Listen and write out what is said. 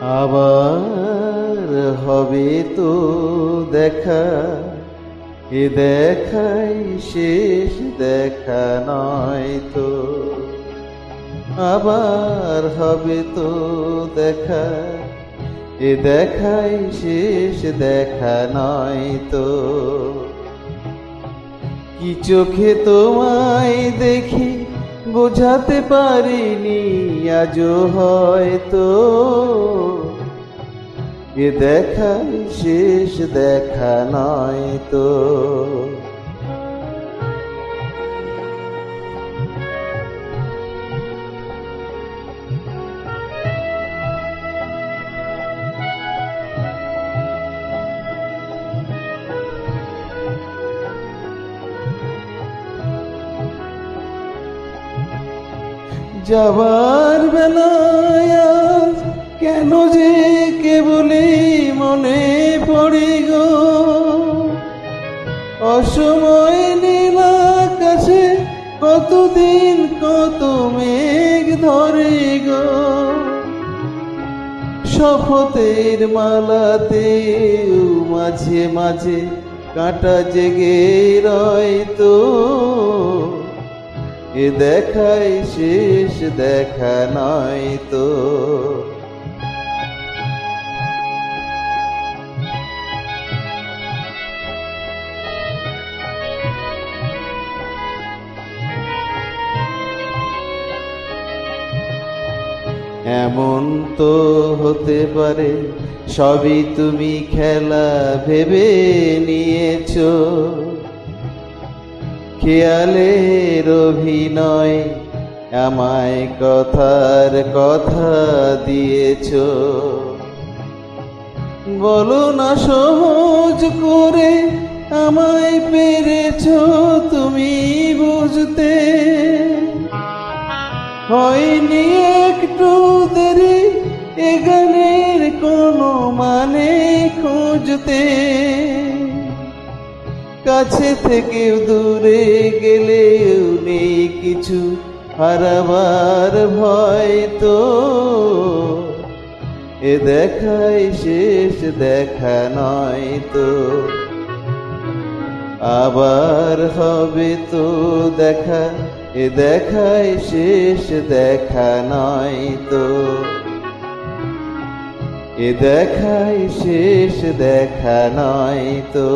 আবার হবে তো দেখা, এ দেখাই শেষ দেখা নয় তো। আবার হবে তো দেখা, এ দেখাই শেষ দেখা নয় তো। কি চোখে তোমায় দেখি বোঝাতে পারিনি আজও হয়তো, এ দেখাই শেষ দেখা নয় তো। যাবার বেলায় আজ কেন যে কেবলই মনে পড়ে গো, অসময় নীল আকাশে কতদিন কত মেঘ ধরে গো। শপথের মালাতে মাঝে মাঝে কাঁটা জেগে রয় তো, এ দেখাই শেষ দেখা নয় তো। এমন তো হতে পারে সবই তুমি খেলা ভেবে নিয়েছো, খেয়ালের অভিনয় আমায় কথার কথা দিয়েছো। বলো না সহজ করে আমায় পেরেছো তুমি বুঝতে, হয়নি একটু দেরি এ গানের কোনো মানে খুঁজতে। কাছে থেকেও দূরে গেলেও নেই কিছু হারাবার ভয় তো, এ দেখাই শেষ দেখা নয় তো। আবার হবে তো দেখা, এ দেখাই শেষ দেখা নয় তো। এ দেখাই শেষ দেখা নয় তো।